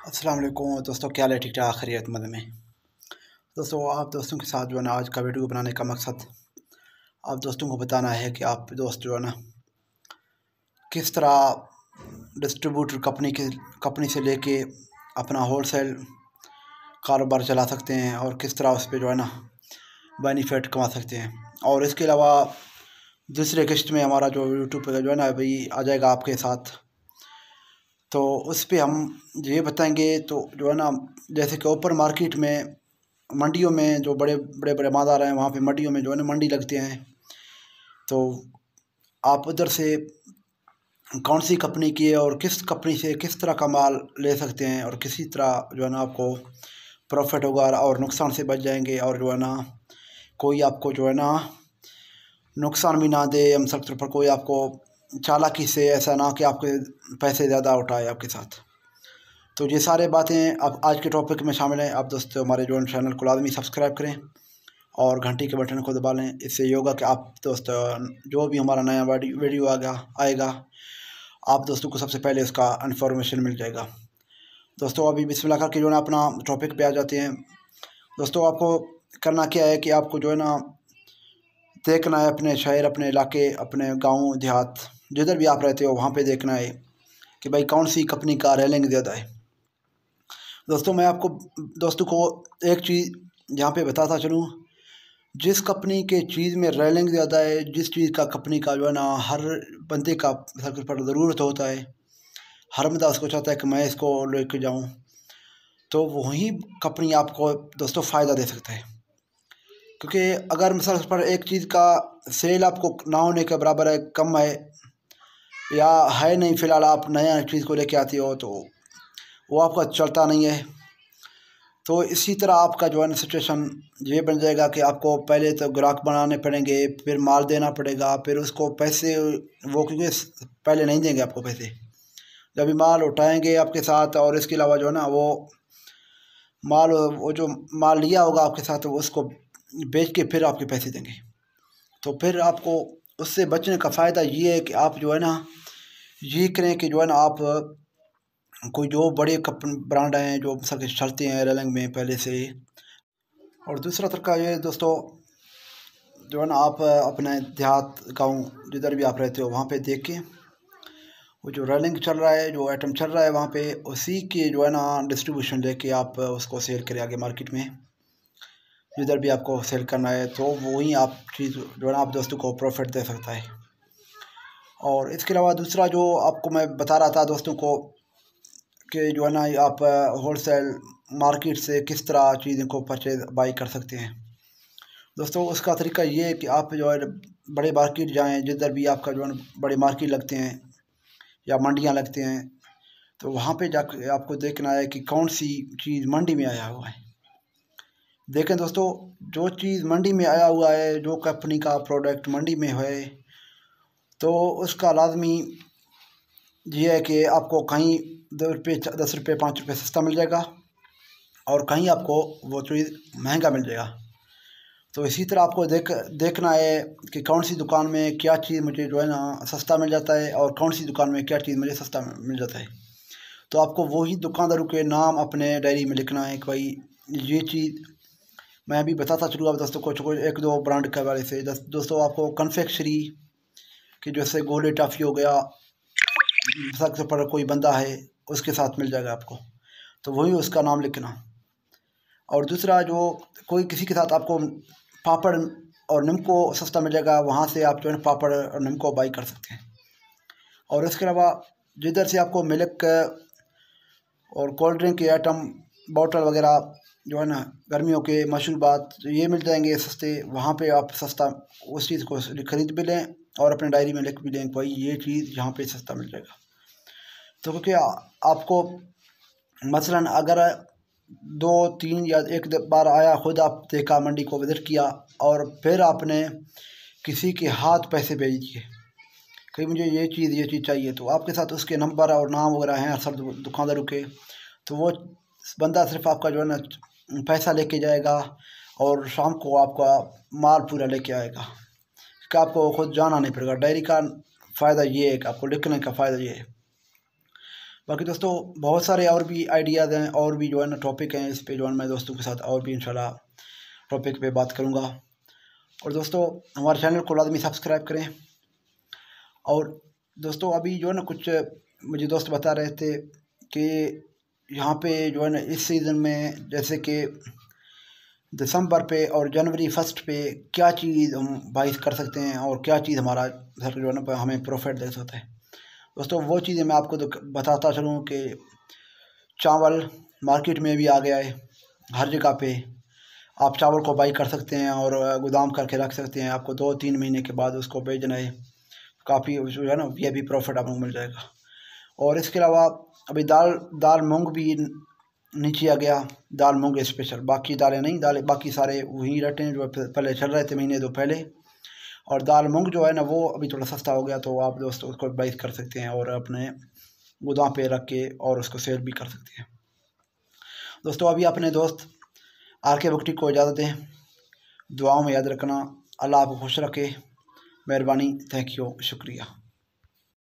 अस्सलाम वालेकुम दोस्तों, क्या हाल है? ठीक ठाक, खैरियत मद में। दोस्तों, आप दोस्तों के साथ जो है ना आज का वीडियो बनाने का मकसद आप दोस्तों को बताना है कि आप दोस्त जो है ना किस तरह डिस्ट्रीब्यूटर कंपनी से लेके अपना होलसेल कारोबार चला सकते हैं और किस तरह उस पर जो है ना बेनिफिट कमा सकते हैं। और इसके अलावा दूसरे किस्त में हमारा जो यूट्यूब पर जो है ना अभी आ जाएगा आपके साथ, तो उस पे हम ये बताएंगे। तो जो है ना जैसे कि ओपन मार्केट में, मंडियों में जो बड़े बड़े बड़े बाज़ार हैं वहाँ पे मंडियों में जो है ना मंडी लगते हैं, तो आप उधर से कौन सी कंपनी की है और किस कंपनी से किस तरह का माल ले सकते हैं और किसी तरह जो है ना आपको प्रॉफिट होगा और नुकसान से बच जाएंगे। और जो है ना कोई आपको जो है ना नुकसान भी ना दे, हम सख्त पर कोई आपको चालाकी से ऐसा ना कि आपके पैसे ज़्यादा उठाए आपके साथ। तो ये सारे बातें अब आज के टॉपिक में शामिल हैं। आप दोस्तों हमारे जो चैनल को लाजमी सब्सक्राइब करें और घंटी के बटन को दबा लें। इससे ये होगा कि आप दोस्त जो भी हमारा नया वीडियो आएगा आप दोस्तों को सबसे पहले उसका इन्फॉर्मेशन मिल जाएगा। दोस्तों अभी बिस्मिल्लाह करके जो है ना अपना टॉपिक पे आ जाते हैं। दोस्तों आपको करना क्या है कि आपको जो है ना देखना है अपने शहर, अपने इलाके, अपने गाँव देहात, जिधर भी आप रहते हो वहाँ पे देखना है कि भाई कौन सी कंपनी का रेलिंग ज़्यादा है। दोस्तों मैं आपको दोस्तों को एक चीज़ यहाँ पे बताता चलूँ, जिस कंपनी के चीज़ में रेलिंग ज़्यादा है, जिस चीज़ का कंपनी का जो है ना हर बंदे का सर पर ज़रूरत होता है, हर बंदा उसको चाहता है कि मैं इसको लेके जाऊँ, तो वही कंपनी आपको दोस्तों फ़ायदा दे सकता है। क्योंकि अगर मिसाल पर एक चीज़ का सेल आपको ना होने के बराबर है, कम है या है नहीं, फ़िलहाल आप नया चीज़ को लेके आती हो तो वो आपका चलता नहीं है, तो इसी तरह आपका जो है ना सिचुएशन ये बन जाएगा कि आपको पहले तो ग्राहक बनाने पड़ेंगे, फिर माल देना पड़ेगा, फिर उसको पैसे वो क्योंकि पहले नहीं देंगे आपको पैसे, जब भी माल उठाएंगे आपके साथ। और इसके अलावा जो है ना वो जो माल लिया होगा आपके साथ वो उसको बेच के फिर आपके पैसे देंगे। तो फिर आपको उससे बचने का फ़ायदा ये है कि आप जो है ना ये करें कि जो है ना आप कोई जो बड़े ब्रांड हैं जो सब चलते हैं रेलिंग में पहले से। और दूसरा तरीका ये दोस्तों जो है ना आप अपने देहात गाँव जिधर भी आप रहते हो वहाँ पे देख के वो जो रेलिंग चल रहा है, जो आइटम चल रहा है वहाँ पे उसी के जो है ना डिस्ट्रीब्यूशन लेके आप उसको सेल करें आगे मार्केट में, जिधर भी आपको सेल करना है, तो वही आप चीज़ जो है ना आप दोस्तों को प्रॉफिट दे सकता है। और इसके अलावा दूसरा जो आपको मैं बता रहा था दोस्तों को कि जो है ना आप होलसेल मार्केट से किस तरह चीज़ों को परचेज बाई कर सकते हैं। दोस्तों उसका तरीका ये है कि आप जो है बड़े मार्केट जाएं, जिधर भी आपका जो है बड़े मार्केट लगते हैं या मंडियां लगते हैं, तो वहाँ पे जाकर आपको देखना है कि कौन सी चीज़ मंडी में आया हुआ है। देखें दोस्तों, जो चीज़ मंडी में आया हुआ है, जो कंपनी का प्रोडक्ट मंडी में है, तो उसका लाजमी ये है कि आपको कहीं 2 रुपये 10 रुपये 5 रुपये सस्ता मिल जाएगा और कहीं आपको वो चीज़ महंगा मिल जाएगा। तो इसी तरह आपको देखना है कि कौन सी दुकान में क्या चीज़ मुझे जो है ना सस्ता मिल जाता है और कौन सी दुकान में क्या चीज़ मुझे सस्ता मिल जाता है। तो आपको वही दुकानदारों के नाम अपने डायरी में लिखना है कि भाई ये चीज़ मैं अभी बताता चलूँ आप दोस्तों को एक दो ब्रांड के बारे से। दोस्तों आपको कन्फेक्शनरी कि जैसे गोले टॉफ़ी हो गया, सबसे पर कोई बंदा है उसके साथ मिल जाएगा आपको, तो वही उसका नाम लिखना। और दूसरा जो कोई किसी के साथ आपको पापड़ और नमको सस्ता मिल जाएगा, वहाँ से आप जो है पापड़ और नमको बाई कर सकते हैं। और इसके अलावा जिधर से आपको मिल्क और कोल्ड ड्रिंक के आइटम बॉटल वगैरह जो है ना गर्मियों के मशरूबात ये मिल जाएंगे सस्ते, वहाँ पे आप सस्ता उस चीज़ को खरीद भी लें और अपने डायरी में लिख भी लें भाई ये चीज़ यहाँ पे सस्ता मिल जाएगा। तो क्योंकि आपको मसलन अगर 2 3 या एक बार आया, खुद आप देखा, मंडी को विज़िट किया और फिर आपने किसी के हाथ पैसे भेज दिए कि मुझे ये चीज़ चाहिए, तो आपके साथ उसके नंबर और नाम वगैरह हैं सब दुकानदारों के, तो वो बंदा सिर्फ आपका जो है ना पैसा लेके जाएगा और शाम को आपका माल पूरा लेके आएगा कि आपको खुद जाना नहीं पड़ेगा। डायरी का फ़ायदा ये है कि आपको लिखने का फ़ायदा ये है। बाकी दोस्तों बहुत सारे और भी आइडियाज़ हैं और भी जो है ना टॉपिक हैं, इस पे जो है मैं दोस्तों के साथ और भी इंशाल्लाह टॉपिक पे बात करूँगा। और दोस्तों हमारे चैनल को लाजमी सब्सक्राइब करें। और दोस्तों अभी जो है ना कुछ मुझे दोस्त बता रहे थे कि यहाँ पे जो है ना इस सीज़न में जैसे कि दिसंबर पे और जनवरी फर्स्ट पे क्या चीज़ हम बाई कर सकते हैं और क्या चीज़ हमारा सर जो है ना हमें प्रॉफिट दे सकता है। दोस्तों वो चीज़ें मैं आपको बताता चलूँ कि चावल मार्केट में भी आ गया है, हर जगह पे आप चावल को बाई कर सकते हैं और गोदाम करके रख सकते हैं। आपको 2-3 महीने के बाद उसको बेचना है, काफ़ी जो है ना ये भी प्रॉफिट आपको मिल जाएगा। और इसके अलावा अभी दाल मूंग भी नीचे आ गया, दाल मूंग स्पेशल, बाकी दालें नहीं, दालें बाकी सारे वही रेट हैं जो पहले चल रहे थे महीने 2 पहले। और दाल मूंग जो है ना वो अभी थोड़ा सस्ता हो गया, तो आप दोस्तों उसको बाई कर सकते हैं और अपने गोदाम पे रख के और उसको सेल भी कर सकते हैं। दोस्तों अभी अपने दोस्त RK बुक टी को इजाज़त दें, दुआओं में याद रखना। अल्लाह आपको खुश रखे। मेहरबानी, थैंक यू, शुक्रिया।